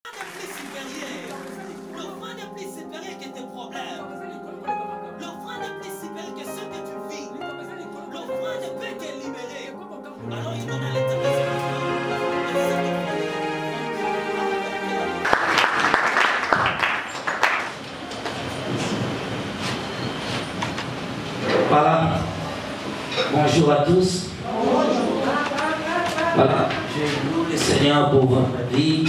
plus supérieur. L'offrande est plus supérieure que tes problèmes. L'offrande est plus supérieure que ce que tu vis. L'offrande peut te libérer. Alors il donne à l'éternel. Voilà. Bonjour à tous. Voilà. Je loue le Seigneur pour votre vie.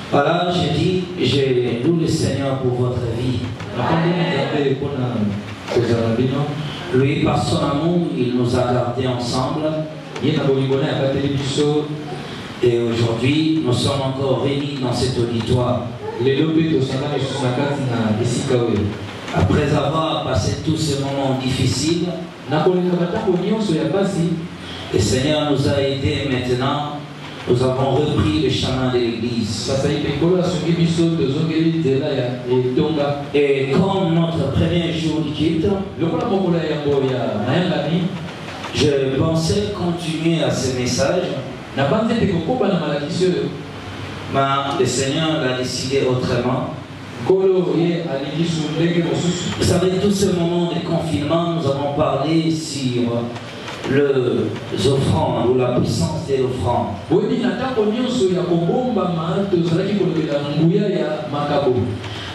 Voilà, je dis, je loue le Seigneur pour votre vie. Lui, par son amour, il nous a gardés ensemble. Et aujourd'hui, nous sommes encore réunis dans cet auditoire. Après avoir passé tous ces moments difficiles, le Seigneur nous a aidés maintenant. Nous avons repris le chemin de l'église. Et comme notre premier jour de culte, je pensais continuer à ce message. Mais le Seigneur l'a décidé autrement. Vous savez, tout ce moment de confinement, nous avons parlé sur les offrandes ou la puissance des offrandes.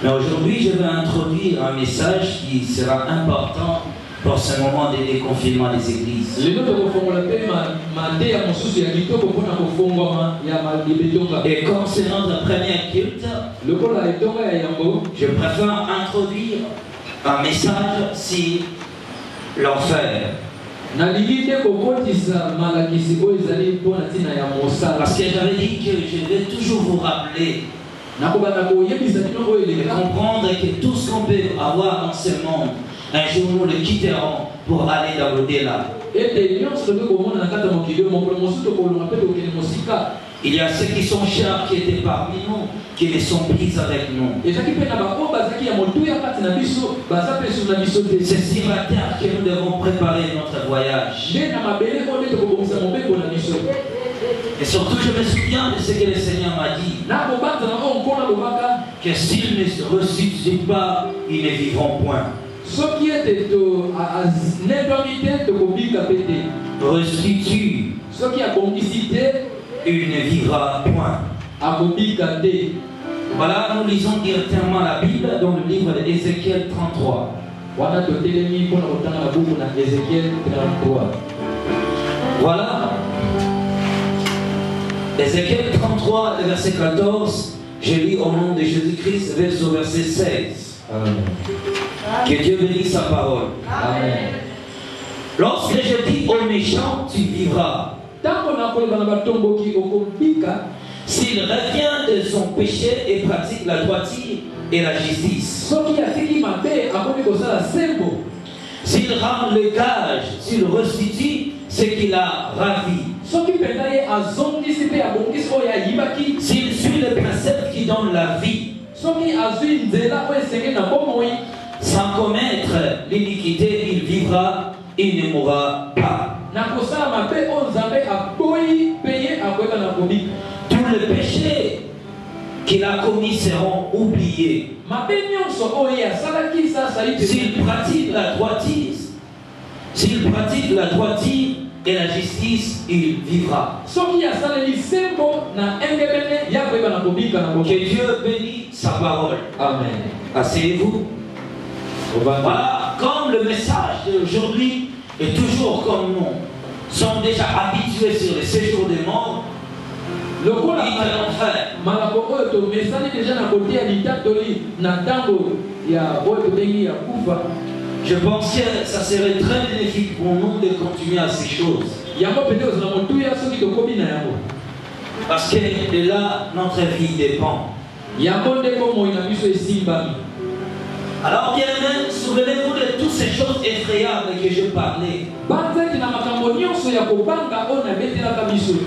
Mais aujourd'hui, je vais introduire un message qui sera important pour ce moment de déconfinement des églises. Et comme c'est notre premier culte, je préfère introduire un message sur l'enfer. Parce que j'avais dit que je vais toujours vous rappeler et comprendre que tout ce qu'on peut avoir dans ce monde, un jour nous le quitterons pour aller dans l'au-delà. Il y a ceux qui sont chers qui étaient parmi nous, qui les sont pris avec nous. C'est sur la terre que nous devons préparer notre voyage. Et surtout, je me souviens de ce que le Seigneur m'a dit. Que s'ils ne ressuscitent pas, ils ne vivront point. Restitue, il ne vivra point. Voilà, nous lisons directement la Bible dans le livre d'Ézéchiel 33. Voilà. Ézéchiel 33, verset 14. Je lis au nom de Jésus-Christ, au verset 16. Amen. Que Dieu bénisse sa parole. Amen. Lorsque je dis au méchant, tu vivras. S'il revient de son péché et pratique la droiture et la justice. S'il rend le gage, s'il restitue ce qu'il a ravi. S'il suit le principe qui donne la vie. Sans commettre l'iniquité, il vivra, il ne mourra pas. Tous les péchés qu'il a commis seront oubliés. S'il pratique la droiture et la justice, il vivra. Que Dieu bénisse sa parole. Amen. Asseyez-vous. Voilà, comme le message d'aujourd'hui est toujours comme nous sommes déjà habitués sur les séjours des morts, je pense que ça serait très bénéfique pour nous de continuer à ces choses. Parce que de là, notre vie dépend. Alors bien même, souvenez-vous de toutes ces choses effrayables que je parlais.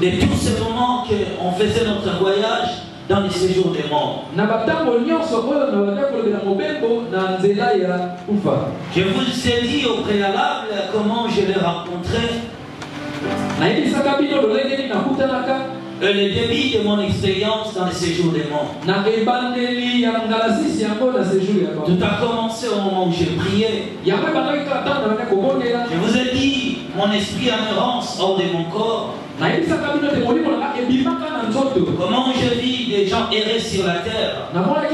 De tous ces moments qu'on faisait notre voyage dans les séjours des morts. Je vous ai dit au préalable comment je l'ai rencontré. Le débit de mon expérience dans le séjour des morts. Tout a commencé au moment où j'ai prié. Je vous ai dit, mon esprit en errance hors de mon corps. Comment je vis des gens errer sur la terre. Après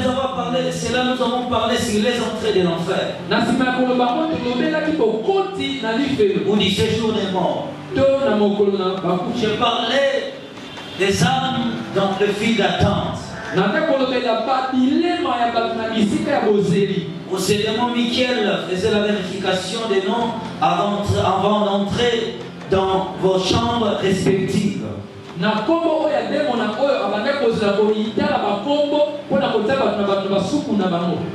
avoir parlé de cela, nous avons parlé sur les entrées de l'enfer. Ou du séjour des morts. Je parlais des âmes dans le fil d'attente. Où ce démon Michael faisait la vérification des noms avant d'entrer dans vos chambres respectives.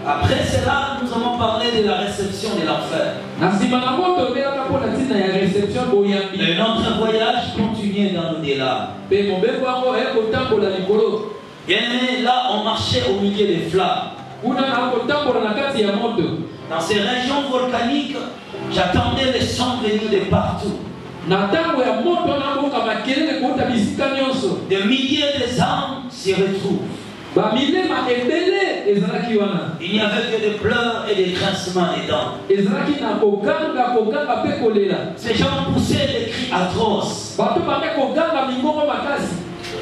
Après cela, nous avons parlé de la réception de l'enfer. Et notre voyage continuait dans l'au-delà. Bien aimé, là on marchait au milieu des flammes. Dans ces régions volcaniques, j'attendais les sons venus de partout. Des milliers d'âmes s'y retrouvent. Il n'y avait que des pleurs et des grincements des dents. Ces gens poussaient des cris atroces.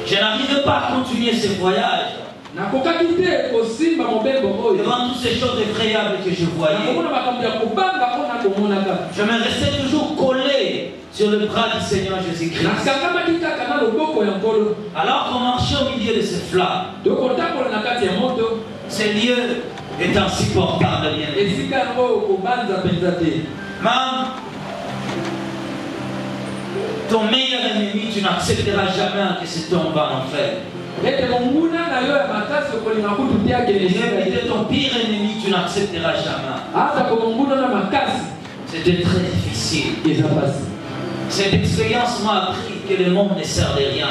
Je n'arrivais pas à continuer ce voyage devant toutes ces choses effrayables que je voyais. Je me restais toujours collé sur le bras du Seigneur Jésus-Christ. Alors qu'on marchait au milieu de ces flammes, ce lieu est insupportable. Même ton meilleur ennemi, tu n'accepteras jamais que cet homme va en enfer. Et ton pire ennemi, tu n'accepteras jamais. C'était très difficile. Cette expérience m'a appris que le monde ne sert de rien.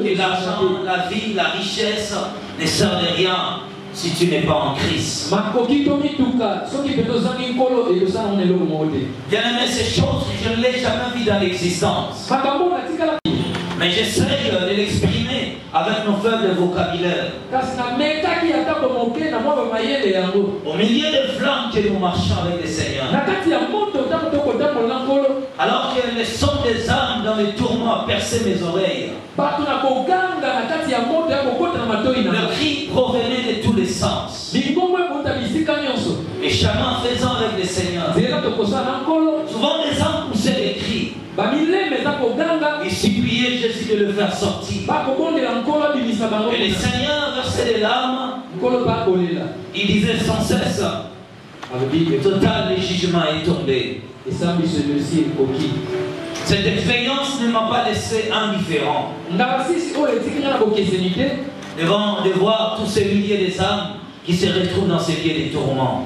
Que l'argent, la vie, la richesse ne servent de rien si tu n'es pas en Christ. Bien aimé, ces choses, je ne l'ai jamais vues dans l'existence. Mais j'essaye de l'exprimer avec nos faibles vocabulaires. Au milieu des flammes que nous marchons avec le Seigneur. Alors que le son des âmes dans les tourments a percé mes oreilles. Le cri provenait de tous les sens. Et chemin faisant avec le Seigneur. Souvent les âmes poussaient des cris. Il suppliait Jésus de le faire sortir. Et le Seigneur versait des larmes. Il disait sans cesse, total, le jugement est tombé. Cette expérience ne m'a pas laissé indifférent. Devant de voir tous ces milliers d'âmes qui se retrouvent dans ces lieux de tourments.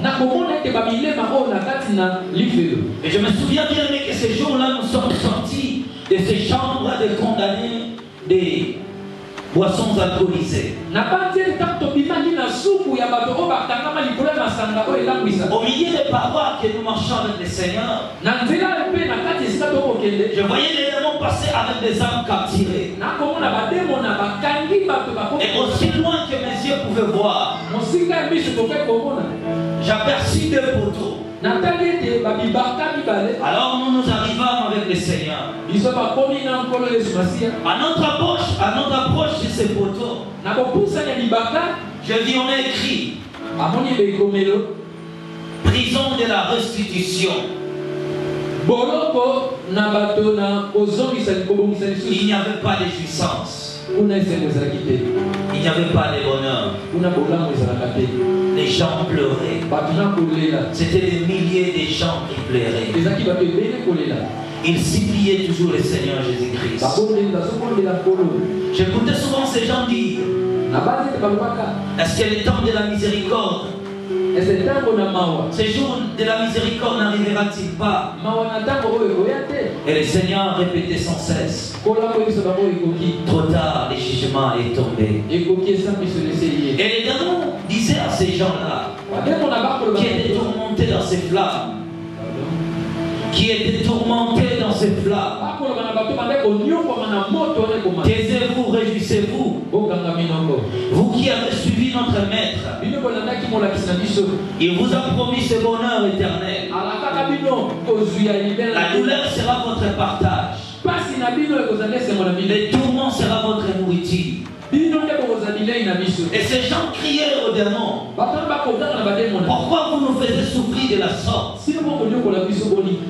Et je me souviens bien que ces jours-là, nous sommes sortis de ces chambres de condamnés des boissons alcoolisées. Au milieu des parois que nous marchons avec le Seigneur, je voyais les démons passer avec des âmes capturées. Et aussi loin que mes yeux pouvaient voir, j'aperçus deux poteaux. Alors nous nous arrivâmes avec le Seigneur. À notre approche de ces poteaux, je vis on a écrit prison de la restitution. Il n'y avait pas de jouissance. Il n'y avait pas de bonheur. Les gens pleuraient. C'était des milliers de gens qui pleuraient. Ils suppliaient toujours le Seigneur Jésus-Christ. J'écoutais souvent ces gens dire, est-ce que le temps de la miséricorde, ces jours de la miséricorde n'arrivera-t-il pas? Et le Seigneur répétait sans cesse, trop tard, le jugement est tombé. Et les démons disaient à ces gens-là qui étaient tourmentés dans ces flammes, qui étaient tourmentés dans ces flammes. Taisez-vous, réjouissez-vous. Vous qui avez suivi notre maître, il vous a promis ce bonheur éternel. La douleur sera votre partage. Les tourments sera votre nourriture. Et ces gens criaient aux démons. Pourquoi vous nous faites souffrir de la sorte?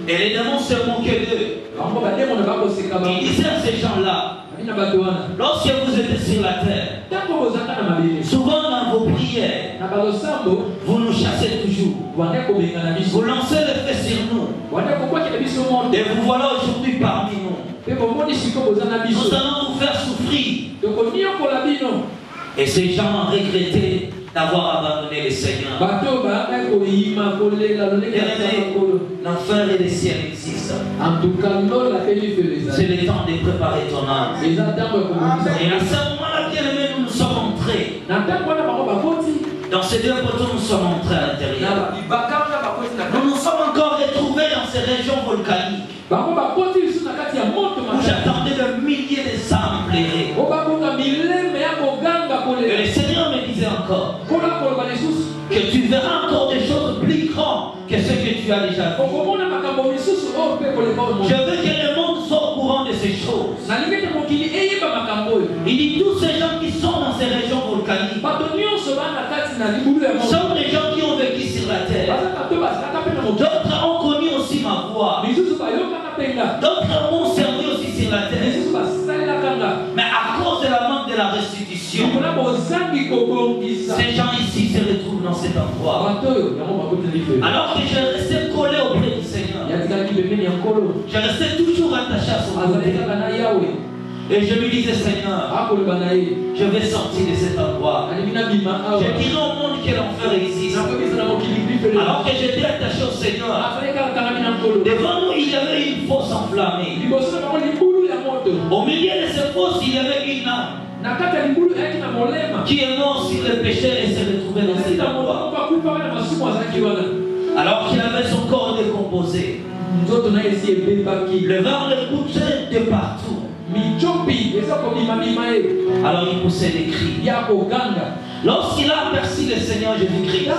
Et les démons se moquaient d'eux. Ils disaient à ces gens-là, lorsque vous êtes sur la terre, souvent dans vos prières, vous nous chassez toujours. Vous lancez le feu sur nous. Et vous voilà aujourd'hui parmi nous. Nous allons vous faire souffrir. Et ces gens regrettaient d'avoir abandonné le Seigneur. L'enfer et le ciel existent. C'est le temps de préparer ton âme. Et à ce moment-là, bien aimé, nous nous sommes entrés. Dans ces deux poteaux, nous sommes entrés à l'intérieur. Nous nous sommes encore retrouvés dans ces régions volcaniques où j'attendais de milliers de âmes plairées. Et le Seigneur me disait encore que tu verras encore des choses plus grandes que ce que tu as déjà vu. Je veux que le monde soit au courant de ces choses. Il dit tous ces gens qui sont dans ces régions volcaniques sont des gens qui ont vécu sur la terre. D'autres ont connu aussi ma voix. D'autres m'ont servi aussi sur la terre. Mais à cause de la manque de la restitution, ces gens ici se retrouvent dans cet endroit. Alors que je restais collé auprès du Seigneur, je restais toujours attaché à son côté. Et je lui disais, Seigneur, je vais sortir de cet endroit. Je dirai au monde que l'enfer existe. Alors que j'étais attaché au Seigneur, devant nous il y avait une fosse enflammée. Au milieu de cette fosse il y avait une âme qui est morte sur le péché et s'est retrouvée dans cet endroit. Alors qu'il avait son corps décomposé. Le vent le poussait de partout. Alors il poussait des cris. Lorsqu'il a aperçu le Seigneur Jésus-Christ,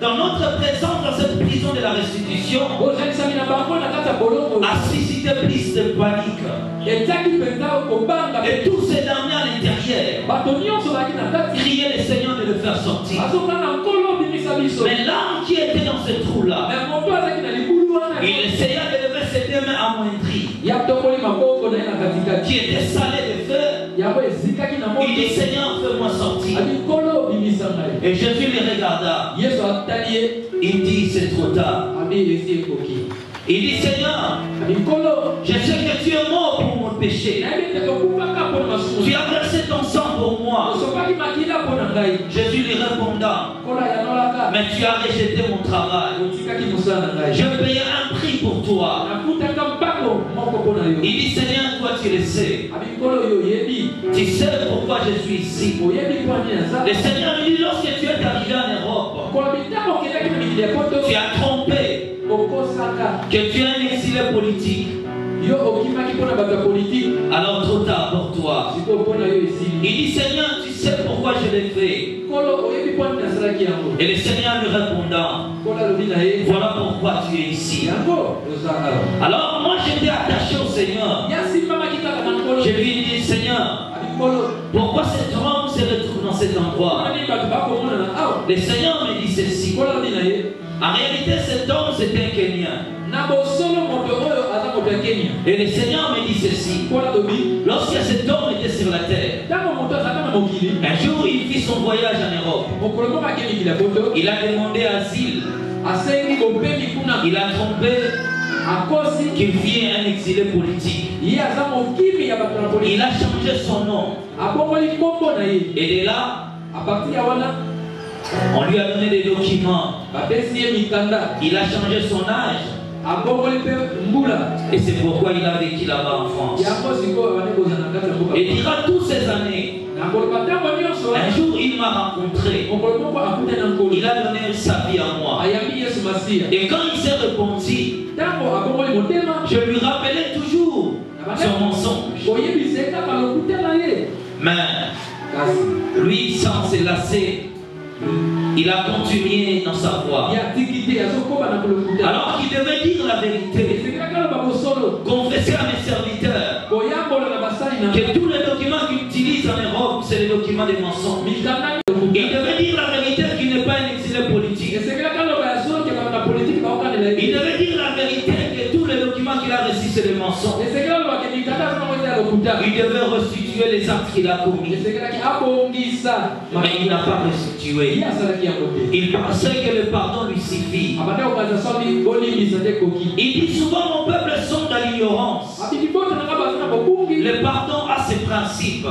dans notre présence dans cette prison de la restitution, a suscité plus de panique. Et tous ces damnés à l'intérieur criaient le Seigneur de le faire sortir. Mais l'âme qui était dans ce trou-là, il essaya de lever ses deux mains amoindries, qui étaient salées de feu. Il dit, Seigneur, fais-moi sortir. Et Jésus les regarda. Il dit, c'est trop tard. Il dit, Seigneur, je sais que tu es mort pour mon péché. Tu as versé ton sang pour moi. Jésus lui répondant, mais tu as rejeté mon travail. Je payais un prix pour toi. Il dit, Seigneur, toi tu le sais. Tu sais pourquoi je suis ici. Le Seigneur lui dit, lorsque tu es arrivé en Europe, tu as trompé que tu es un exilé politique. Alors trop tard pour toi. Il dit, Seigneur, tu sais pourquoi je l'ai fait. Et le Seigneur lui répondant, voilà pourquoi tu es ici. Alors moi j'étais attaché au Seigneur. Je lui ai dit, Seigneur, pourquoi cet homme se retrouve dans cet endroit? Le Seigneur me dit ceci. En réalité, cet homme c'était un Kenyan. Et le Seigneur me dit ceci. Lorsque cet homme était sur la terre, un jour il fit son voyage en Europe. Il a demandé asile. Il a trompé qu'il fut un exilé politique. Il a changé son nom. Et de là, on lui a donné des documents. Il a changé son âge. Et c'est pourquoi il a vécu là-bas en France. Et il dira toutes ces années Un jour, il m'a rencontré. Il a donné sa vie à moi. Et quand il s'est répandu, je lui rappelais toujours son mensonge. Mais lui, sans se lasser, il a continué dans sa voie. Alors qu'il devait dire la vérité, confesser à mes serviteurs que tous les documents qu'il utilise en Europe, c'est les documents des mensonges. Il devait dire la vérité qu'il n'est pas un exilé politique. Il devait dire la vérité que tous les documents qu'il a reçus, c'est des mensonges. Il devait restituer les actes qu'il a commis. Mais il n'a pas restitué. Il pensait que le pardon lui suffit. Il dit souvent: mon peuple sont dans l'ignorance. Le pardon a ses principes.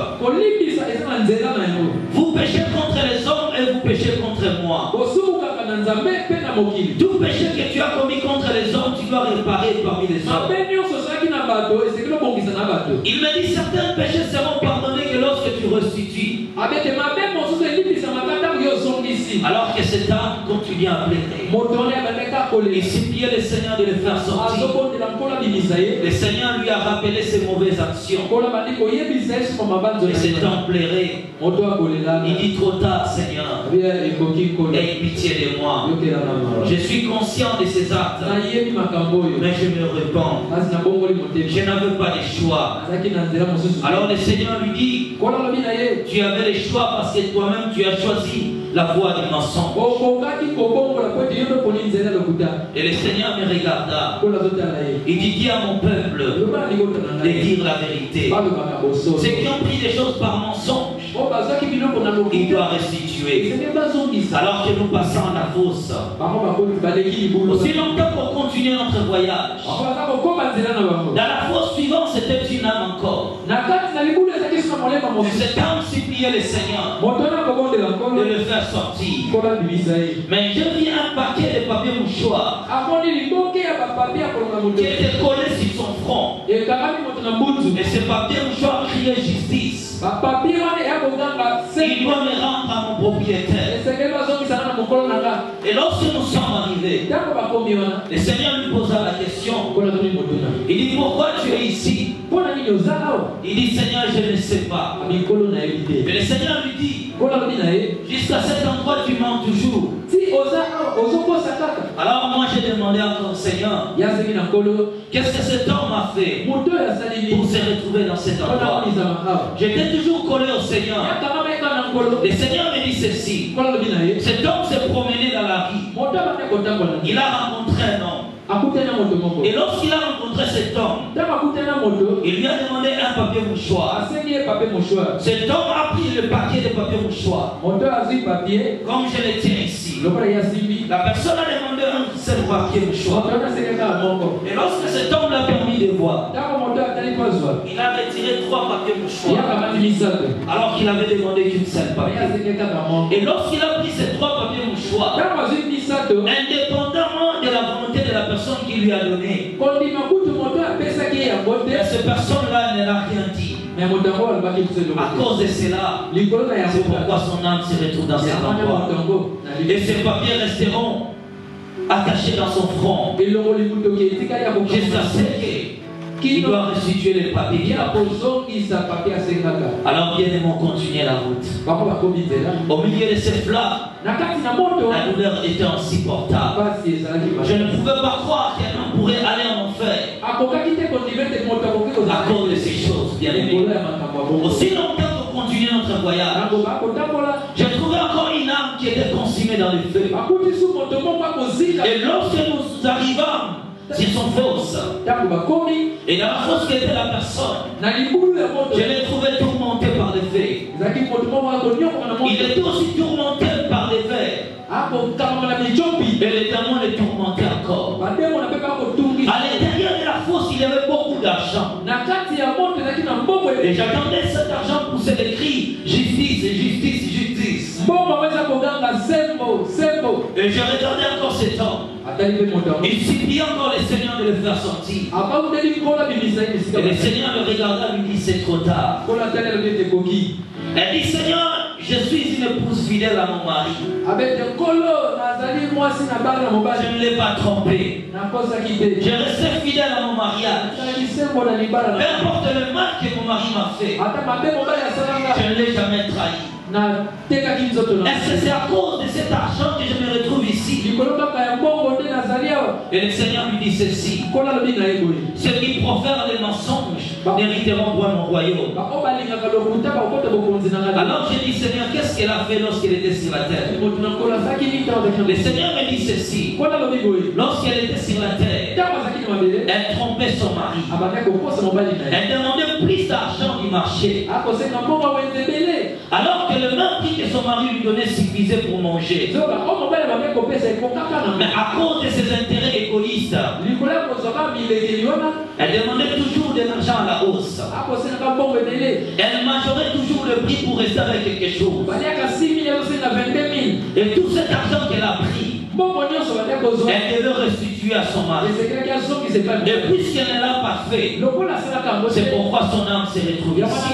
Vous péchez contre les hommes et vous péchez contre moi. Tout péché que tu as commis contre les hommes, tu dois réparer parmi les hommes. Il me dit: certains péchés seront pardonnés que lorsque tu restitues. Alors que cet âme continue à pleurer. Il suppliait le Seigneur de le faire sortir. Le Seigneur lui a rappelé ses mauvaises actions. Et cet homme pleurait. Il dit: trop tard, Seigneur, aie pitié de moi. Je suis conscient de ces actes, mais je me repens. Je n'avais pas de choix. Alors le Seigneur lui dit: tu avais le choix parce que toi-même tu as choisi la voie du mensonge. Et le Seigneur me regarda. Il dit: dis à mon peuple de dire la vérité. Ceux qui ont pris des choses par mensonge, il doit restituer. Alors que nous passons à la fosse, aussi longtemps pour continuer notre voyage, dans la fosse suivante, c'était une âme encore. Et cette âme suppliait le Seigneur de le faire sortir. Mais je vis un paquet de papier mouchoir qui était collé sur son front. Et ce papier mouchoir criait justice. Il doit me rendre à mon propriétaire. Et lorsque nous sommes arrivés, le Seigneur lui posa la question. Il dit: pourquoi tu es ici? Il dit: Seigneur, je ne sais pas. Mais le Seigneur lui dit: jusqu'à cet endroit tu mens toujours. Alors moi j'ai demandé encore: Seigneur, qu'est-ce que cet homme a fait pour se retrouver dans cet endroit? J'étais toujours collé au Seigneur. Le Seigneur me dit ceci: cet homme s'est promené dans la rue. Il a rencontré un homme. Et lorsqu'il a rencontré cet homme, il lui a demandé un papier mouchoir. Cet homme a pris le paquet de papier mouchoir, comme je le tiens ici. La personne a demandé un seul papier mouchoir. Et lorsque cet homme l'a permis de voir, il a retiré 3 papiers mouchoirs, alors qu'il avait demandé qu'une seule papier. Et lorsqu'il a pris ces 3 papiers mouchoirs, indépendamment de la volonté de la personne qui lui a donné, cette personne-là ne l'a rien dit. À cause de cela, c'est pourquoi son âme se retrouve dans cet endroit. Et ces papiers resteront attachés dans son front jusqu'à ce qu'il doit restituer les papiers qu'il a pris. Alors bien aimons, continuer la route. Au milieu de ces flammes, la douleur était insupportable. Je ne pouvais pas croire qu'un homme pourrait aller en enfer à cause de ces choses, bien aimés. Aussi longtemps que continuer notre voyage, j'ai trouvé encore une âme qui était consumée dans le feu. Et lorsque nous arrivons sur son fosse, et dans la fosse qui était la personne, je l'ai trouvé tourmenté par les vers. Il était aussi tourmenté par les vers. Et les démons les tourmentaient encore. À l'intérieur de la fosse, il y avait beaucoup d'argent. Et j'attendais cet argent pour se décrire: justice, justice, justice. Et je regardais encore cet homme. Il supplie encore le Seigneur de le faire sortir. Et le Seigneur le regarda et lui dit c'est trop tard. Elle dit Seigneur, je suis une épouse fidèle à mon mari. Je ne l'ai pas trompé. Je resté fidèle à mon mariage. Peu importe le mal que mon mari m'a fait, je ne l'ai jamais trahi. Est-ce que c'est à cause de cet argent que je me retrouve ici? Et le Seigneur lui dit ceci: ceux qui profèrent les mensonges n'hériteront point mon royaume. Alors j'ai dit Seigneur, qu'est-ce qu'elle a fait lorsqu'elle était sur la terre? Le Seigneur me dit ceci: lorsqu'elle était sur la terre, elle trompait son mari. Elle demandait plus d'argent du marché, alors que le même prix que son mari lui donnait suffisait pour manger. Mais à cause de ses intérêts égoïstes, elle demandait toujours de l'argent à la hausse. Elle majorait toujours le prix pour rester avec quelque chose. Et tout cet argent qu'elle a pris, elle devait restituer à son mari. Et puisqu'elle ne l'a pas fait, c'est pourquoi son âme s'est retrouvée ici.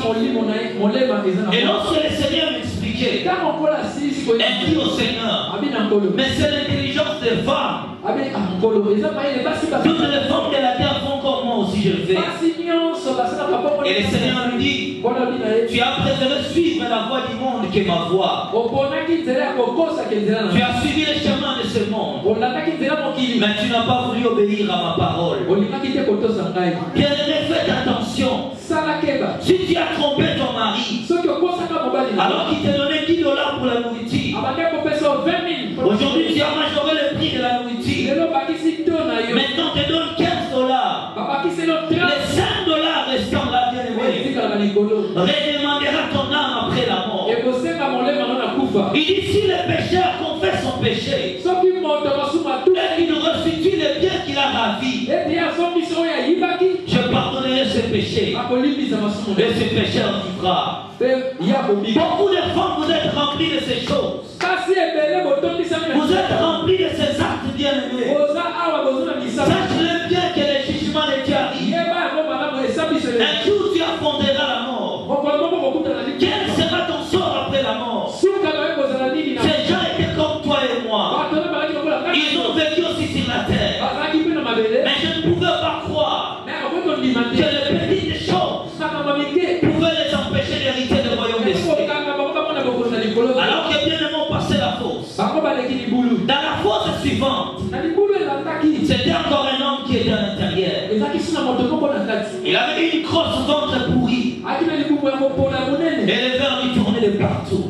Et lorsque le Seigneur m'expliquait, elle dit au Seigneur, mais c'est l'intelligence des femmes. Toutes les femmes de la terre font comme moi aussi je le fais. Et le Seigneur lui dit, tu as préféré suivre la voie du monde que ma voie. Tu as suivi le chemin de ce monde, mais tu n'as pas voulu obéir à ma parole. Bien-aimé, faites attention. Si tu as trompé ton mari, alors qu'il te donnait $10 pour la nourriture, aujourd'hui tu as majoré le prix de la nourriture. Maintenant te donne $15. Les $5 restants là, bien-aimé, redemandera ton âme après la mort. Il dit si le pécheur confesse son péché, et qu'il restitue les biens qu'il a ravis, je pardonnerai ce péché. Et ce pécheur vivra. Beaucoup de femmes, vous êtes remplis de ces choses. Vous êtes remplis de ces actes bien-aimés. Sache-le bien que les jugements de Dieu arrivent. Un jour tu affronteras la mort. Quel sera ton sort après la mort? Ces gens étaient comme toi et moi. Ils ont vécu aussi sur la terre. Mais je ne pouvais pas croire que les petites choses pouvaient les empêcher d'hériter le royaume des cieux. Alors que bien aimé ont passé la fosse. Dans la fosse suivante, c'était encore un homme qui était à l'intérieur. Il avait une grosse ventre pourrie. Et les vers lui tournaient de partout.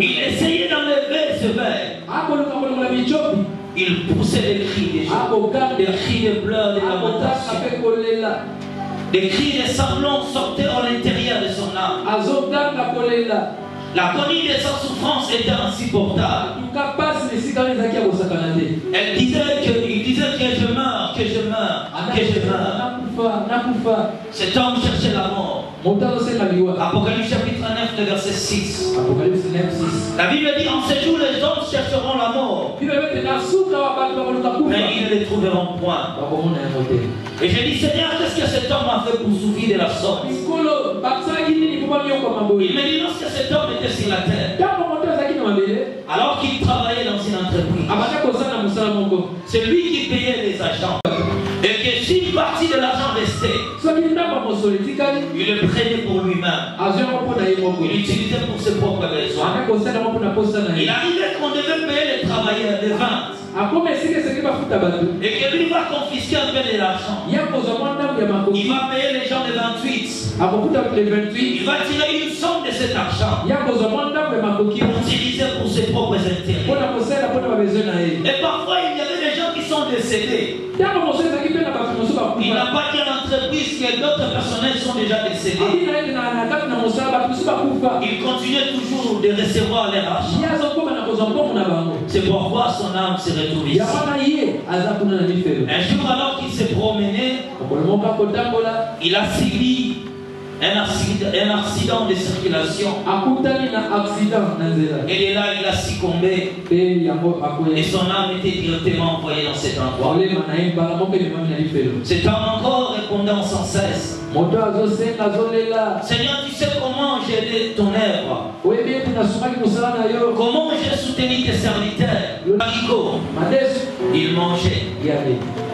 Il essayait d'enlever ce verre. Il poussait des cris des gens, des cris de pleurs, des lamentations. Des cris de sanglants sortaient à l'intérieur de son âme. L'agonie de sa souffrance était insupportable. Il disait que je meurs, que je meurs, que je meurs. Cet homme cherchait la mort. Apocalypse chapitre 9, le verset 6. La Bible dit en ce jour les hommes chercheront la mort, mais ils ne les trouveront point. Et j'ai dit Seigneur, qu'est-ce que cet homme a fait pour souffrir de la sorte? Il me dit lorsque cet homme était sur la terre, alors qu'il travaillait dans une entreprise, c'est lui qui payait les agents. Et que si une partie de l'argent restait, il le prenait pour lui-même. Il l'utilisait pour ses propres besoins. Il arrivait qu'on devait payer les travailleurs, les ventes. Et que lui va confisquer un peu de l'argent. Il va payer les gens de 28. Il va tirer une somme de cet argent pour utiliser pour ses propres intérêts. Et parfois il y avait des gens qui sont décédés. Il n'a pas dit à l'entreprise que d'autres personnels sont déjà décédés. Il continuait toujours de recevoir les argent. C'est pourquoi son âme s'est retrouvée ici. Un jour alors qu'il s'est promené, il a suivi un accident de circulation. Et là, il a succombé. Et son âme était directement envoyée dans cet endroit. Cet homme encore répondant sans cesse. Seigneur, tu sais comment j'ai aidé ton œuvre. Comment j'ai soutenu tes serviteurs. Il mangeait.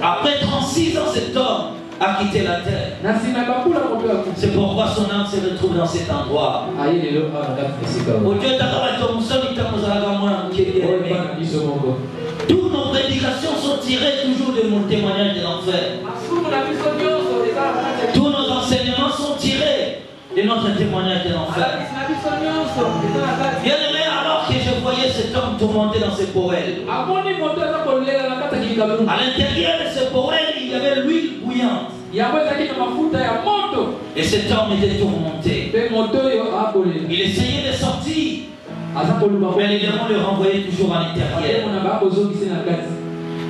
Après 36 ans, cet homme a quitté la terre. C'est pourquoi son âme se retrouve dans cet endroit. Toutes nos prédications sont tirées toujours de mon témoignage de l'enfer. Tous nos enseignements sont tirés de notre témoignage de l'enfer. Bien aimé, alors que je voyais cet homme tourmenté dans ses poêles, à l'intérieur de ce poêle, il y avait l'huile bouillante. Et cet homme était tourmenté. Il essayait de sortir, mais les démons le renvoyaient toujours à l'intérieur.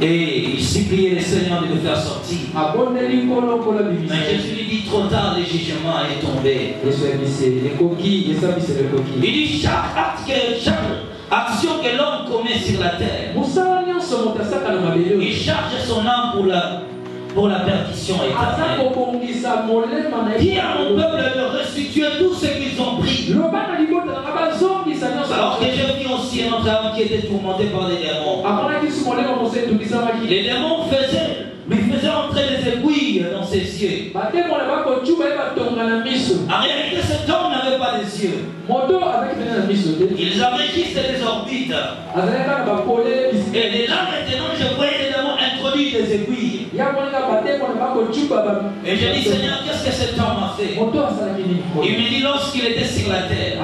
Et il suppliait le Seigneur de le faire sortir. Mais Jésus lui dit trop tard, le jugement est tombé. Il dit chaque action que l'homme commet sur la terre, il charge son âme pour la perdition éternelle. Dis à mon peuple de restituer tout ce qu'ils ont pris. Alors que j'ai vu aussi un autre homme qui était tourmenté par des démons. Les démons lui faisaient entrer des aiguilles dans ses yeux. En réalité, cet homme n'avait pas des yeux. Ils avaient juste des orbites. Et là maintenant, je voyais les démons introduire des aiguilles. Et j'ai dit, Seigneur, qu'est-ce que cet homme a fait? Il me dit, lorsqu'il était sur la terre,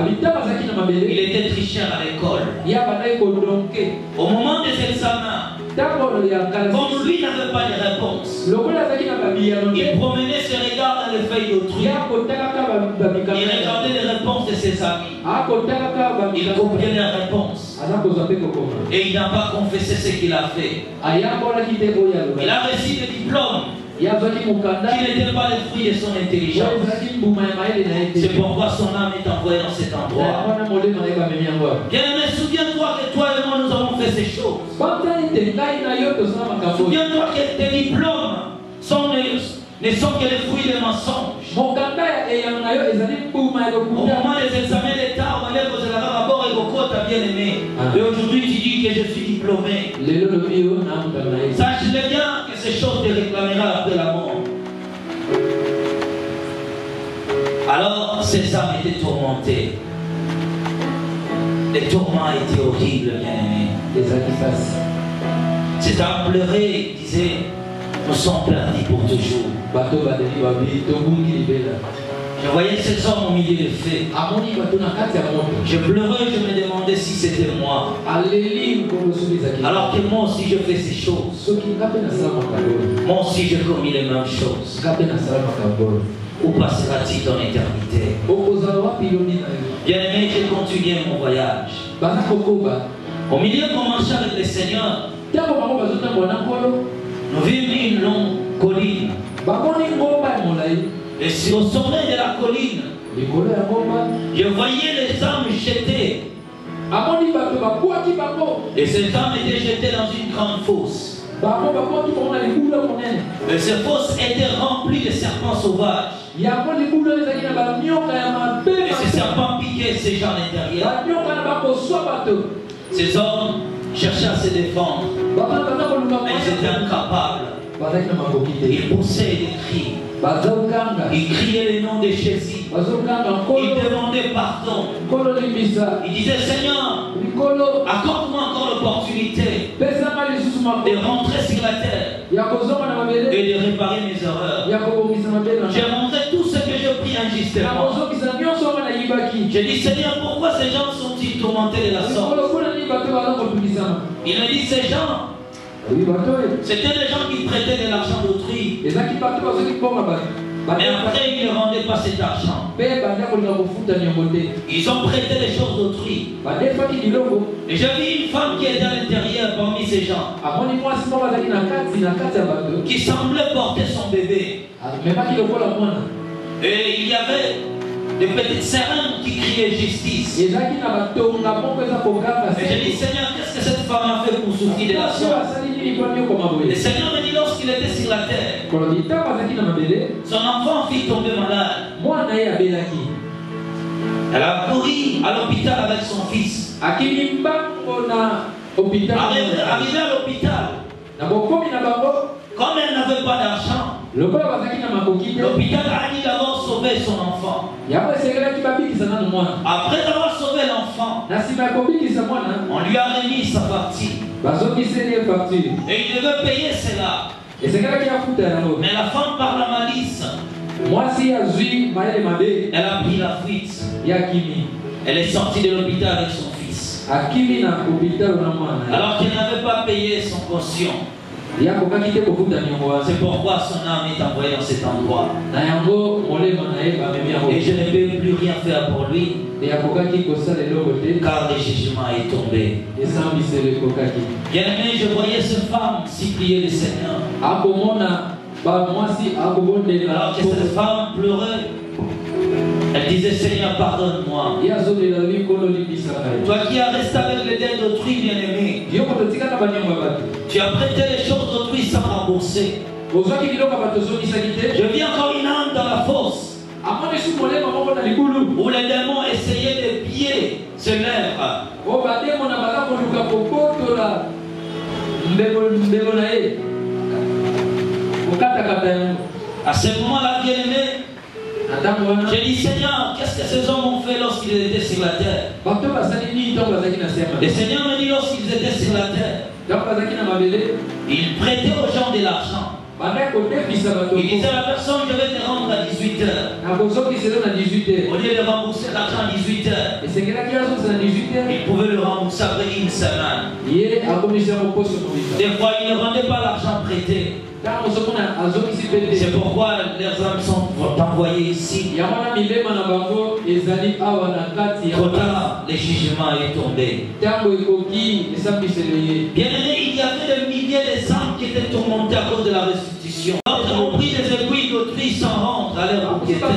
il était tricheur à l'école. Au moment des examens, comme lui n'avait pas de réponse, il promenait ses regards dans les feuilles d'autrui. Il regardait les réponses de ses amis. Il copiait les réponses. Et il n'a pas confessé ce qu'il a fait. Il a reçu des diplômes qui n'étaient pas les fruits de son intelligence. C'est pourquoi son âme est envoyée dans cet endroit. Bien aimé, souviens-toi que toi et moi nous avons fait ces choses. Souviens-toi que tes diplômes ne sont que les fruits des mensonges. Au moment des examens d'État, on allait poser la rapport et beaucoup t'as bien aimé. Et aujourd'hui tu dis que je suis diplômé. Sache-le bien que ces choses te réclamera après la mort. Alors ces âmes étaient tourmentées. Les tourments étaient horribles, bien aimés. Ces âmes pleuraient, disaient, nous sommes perdus pour toujours. Je voyais ces hommes au milieu des feux. Je pleurais, je me demandais si c'était moi. Alors que moi aussi je fais ces choses. Moi aussi je commis les mêmes choses. Où passera-t-il ton éternité? Bien aimé, j'ai continué mon voyage. Au milieu de mon marché avec le Seigneur, nous vîmes une longue colline. Et sur le sommet de la colline, je voyais les âmes jetées. Et ces âmes étaient jetées dans une grande fosse. Et ces fosses étaient remplies de serpents sauvages. Et ces serpents piquaient ces gens à l'intérieur. Ces hommes cherchaient à se défendre, mais ils étaient incapables. Ils poussaient des cris. Ils criaient les noms de Jésus. Ils demandaient pardon. Ils disaient, Seigneur, accorde-moi encore l'opportunité de rentrer sur la terre et de réparer mes erreurs. J'ai montré tout ce que j'ai pris injustement. J'ai dit, Seigneur, pourquoi ces gens sont-ils tourmentés de la sorte? Il me dit, ces gens, c'était des gens qui prêtaient de l'argent d'autrui. Mais après, ils ne rendaient pas cet argent. Ils ont prêté les choses d'autrui. Et j'ai vu une femme qui était à l'intérieur parmi ces gens, qui semblait porter son bébé. Et il y avait des petites sirènes qui criaient justice. Et j'ai dit, Seigneur, qu'est-ce que cette femme a fait pour souffrir de la sorte? Le Seigneur me dit, lorsqu'il était sur la terre, son enfant fit tomber malade. Elle a couru à l'hôpital avec son fils. Arrivé à l'hôpital, comme elle n'avait pas d'argent, l'hôpital a dit d'abord sauver son enfant. Après avoir sauvé l'enfant, on lui a remis sa partie. Et il devait payer cela. Mais la femme, par la malice, elle a pris la fuite. Elle est sortie de l'hôpital avec son fils. Alors qu'elle n'avait pas payé son caution. C'est pourquoi son âme est envoyée dans cet endroit. Et je ne peux plus rien faire pour lui, car le jugement est tombé. Bien-aimé, je voyais cette femme supplier le Seigneur. Alors que cette femme pleurait, elle disait, Seigneur, pardonne-moi. Toi qui as resté avec les dettes d'autrui, bien-aimé, tu as prêté les choses d'autrui sans rembourser. Je vis encore une âme dans la fosse où les démons essayaient de piller ce lèvre. À ce moment-là, bien-aimé, j'ai dit, Seigneur, qu'est-ce que ces hommes ont fait lorsqu'ils étaient sur la terre? Le Seigneur me dit, lorsqu'ils étaient sur la terre, ils prêtaient aux gens de l'argent. Il disait à la personne, je vais te rendre à 18 h. Au lieu de rembourser l'argent à 18 h, il pouvait le rembourser après une semaine. Des fois, il ne rendait pas l'argent prêté. C'est pourquoi les âmes sont envoyées ici. Trop tard, le jugement est tombé. Bien aimé, il y avait des milliers d'âmes qui étaient tourmentées à cause de la restitution. D'autres ont pris des aiguilles d'autrui sans rendre à leur propriétaire.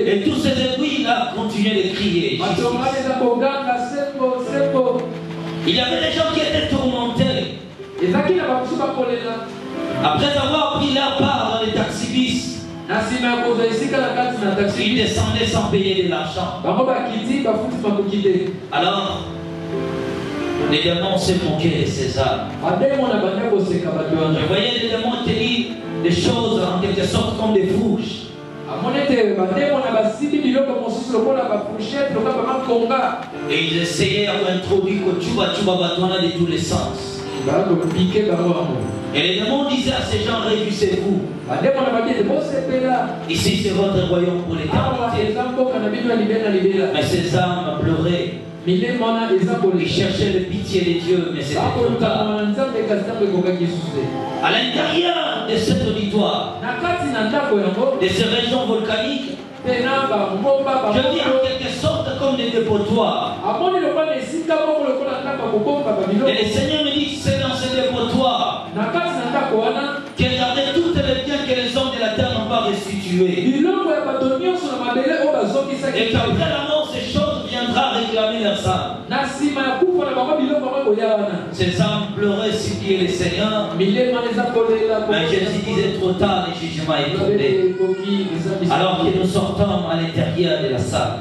Et tous ces aiguilles-là continuaient de crier. Il y avait des gens qui étaient tourmentés. Après avoir pris leur part dans les taxibus, ils descendaient sans payer de l'argent. Alors, les démons se moquaient de ces âmes. Je voyais les démons tenir des choses en quelque sorte comme des fourches. Et ils essayaient d'introduire Kochuba Batouana de tous les sens. Et les démons disaient à ces gens, réjouissez-vous. Ici c'est votre royaume pour l'éternité. Mais ces âmes pleuraient. Ils cherchaient la pitié de Dieu, mais c'était trop tard. À l'intérieur de cet auditoire, de ces régions volcaniques, je vis en quelque sorte comme des dépotoirs. Et le Seigneur me dit, c'est dans ces dépotoirs qu'il gardait tous les biens que les hommes de la terre n'ont pas restitués. Et qu'après la mort, ces choses viendra réclamer leur âme. Ces âmes pleuraient, suppliaient le Seigneur. Mais Jésus disait, trop tard, le jugement est tombé. Alors que nous sortons à l'intérieur de la salle,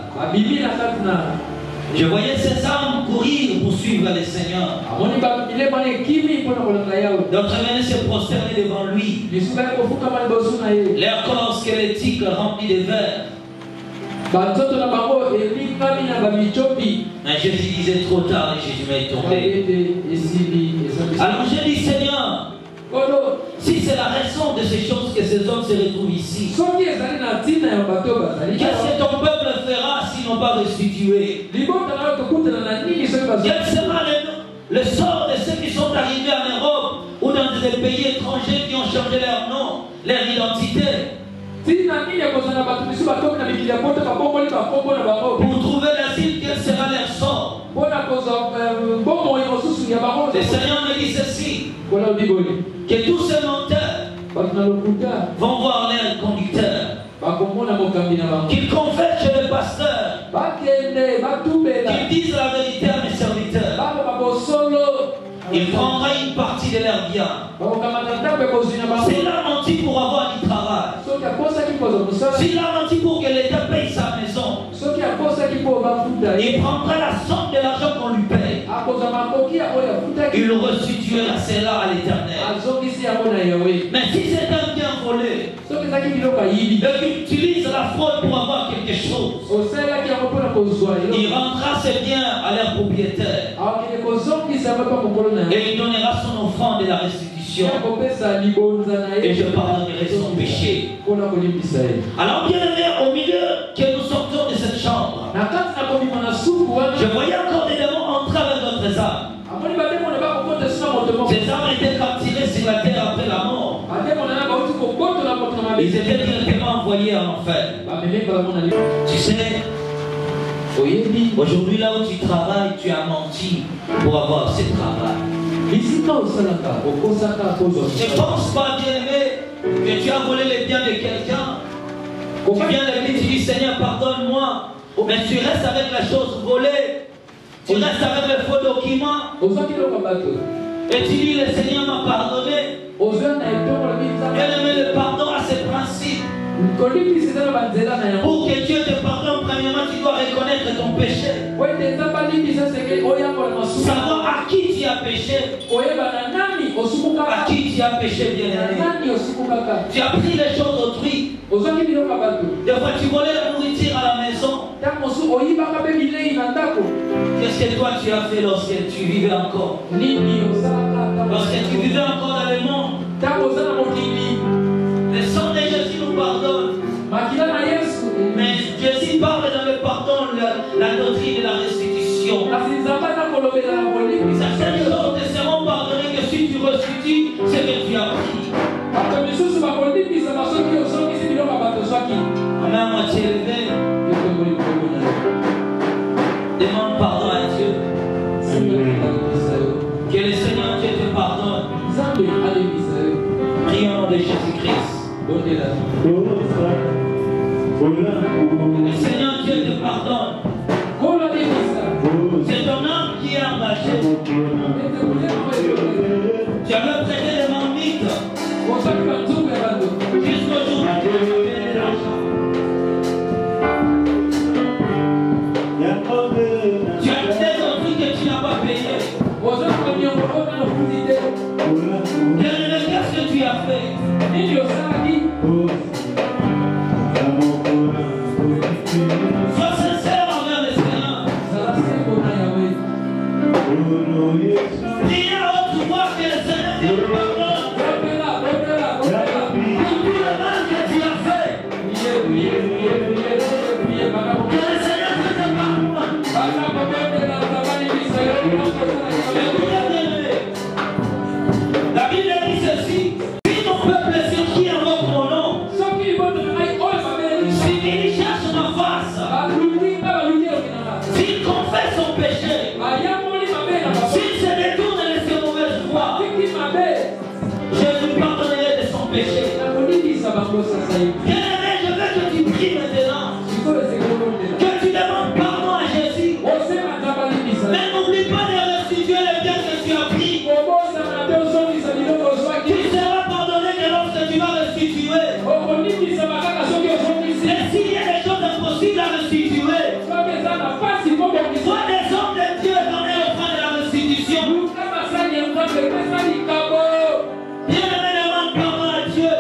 je voyais ces âmes courir pour suivre le Seigneur. D'autres venaient se prosterner devant lui. Leur corps squelettique rempli de verre. Mais Jésus disait, trop tard, le jugement est tombé. Alors j'ai dit, Seigneur, si c'est la raison de ces choses que ces hommes se retrouvent ici, qu'est-ce que ton peuple fera s'ils n'ont pas restitué? Quel sera le sort de ceux qui sont arrivés en Europe ou dans des pays étrangers qui ont changé leur nom, leur identité? Pour trouver l'asile, quel sera leur sort? Le Seigneur me dit ceci, que tous ces menteurs vont voir leur conducteur, qu'ils confessent chez le pasteur, qu'ils disent la vérité à mes serviteurs. Il prendra une partie de leurs biens. S'il a menti pour avoir du travail, s'il a menti pour que l'État paye sa maison, il prendra la somme de l'argent qu'on lui paye. Il restituera cela à l'Éternel. Mais si c'est un bien volé, et qu'il utilise la fraude pour avoir quelque chose, il rendra ses biens à leur propriétaire. Et il donnera son offrande de la restitution. Et je pardonnerai son péché. Alors bien aimé, au milieu que nous sortons de cette chambre, je voyais encore des démons entrer avec d'autres âmes. Ces âmes étaient capturées sur la terre après la mort. Ils étaient directement envoyés en enfer. Tu sais, aujourd'hui là où tu travailles, tu as menti pour avoir ce travail. Ne pense pas, bien aimé, que tu as volé les biens de quelqu'un. Tu viens de dire, tu dis Seigneur, pardonne-moi. Mais tu restes avec la chose volée. Tu restes avec le faux document. Et tu dis, le Seigneur m'a pardonné. Bien aimé, le pardon a ses principes. Pour que Dieu te pardonne, premièrement, tu dois reconnaître ton péché. Savoir à qui tu as péché. À qui tu as péché, bien aimé. Tu as pris les choses autrui. Des fois, tu volais la nourriture à la maison. Qu'est-ce que toi tu as fait lorsque tu vivais encore? Lorsque tu vivais encore dans le monde. Le sang de Jésus nous pardonne. Mais Jésus parle dans le pardon, la doctrine de la restitution. Certaines choses te seront pardonnées que si tu restitues ce que tu as pris. On a moitié levé. Demande pardon à Dieu. Que le Seigneur Dieu te pardonne. Prions au nom de Jésus-Christ. Le Seigneur Dieu te pardonne. C'est ton âme qui est engagée. Tu avais prêté des marmites. Jusqu'au jour où tu as payé l'argent. Tu as fait un truc que tu n'as pas payé. Qu'est-ce que tu as fait? Sois sincère envers le Seigneur. Il y a autre voie que le Seigneur te pardonne. Pour tout le mal que tu as fait. Que le Seigneur te pardonne. La Bible dit ceci. Si mon peuple sur qui invoque mon nom, s'il cherche ma face, s'il confesse son péché, s'il se détourne de ses mauvaises voies, je lui pardonnerai de son péché. Bien-aimé, je veux que tu pries maintenant, que tu demandes pardon à Jésus. Mais n'oublie pas de restituer les biens que tu as pris. Tu seras pardonné que lorsque tu vas restituer. Et s'il y a des choses impossibles à restituer, sois des hommes de Dieu donnés au fin de la restitution. Bien-aimé, demande pardon à Dieu.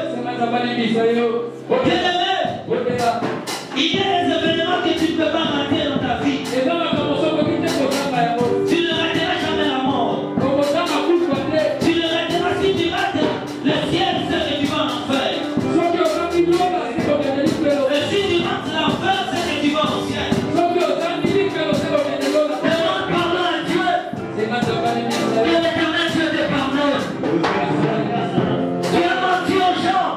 Bien-aimé, il y a des événements que tu ne peux pas rater dans ta vie. Tu ne rateras jamais la mort. Tu ne rateras si tu rates le ciel, c'est que tu vas en enfer. Et si tu rates l'enfer, c'est que tu vas au ciel. Demande pardon à Dieu. Que l'Éternel Dieu te pardonne. Tu as menti aux gens.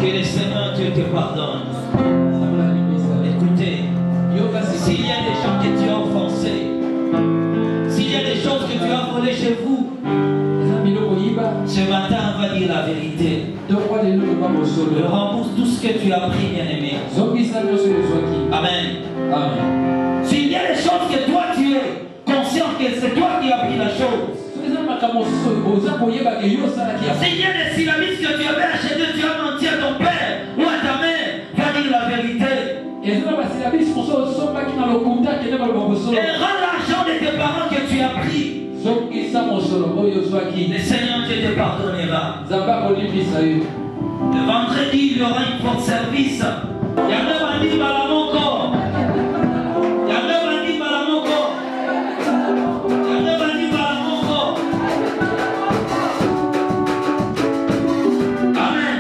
Que le Seigneur Dieu te pardonne. Écoutez, s'il y a des gens que tu as offensés, s'il y a des choses que tu as volées chez vous, ce matin on va dire la vérité. Rembourse tout ce que tu as pris, bien-aimé. Amen. Amen. S'il y a des choses que toi tu es conscient que c'est toi qui as pris la chose. S'il y a des syllabes que tu avais acheté, tu as menti à ton père ou à ta mère, va dire la vérité. Et rends l'argent de tes parents que tu as pris. Le Seigneur Dieu te pardonnera. Le vendredi, il y aura une porte service. Il y a même un livre à la monco. Il y a même un livre à la monco. Il y a même un livre à la monco. Amen.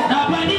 Nabandi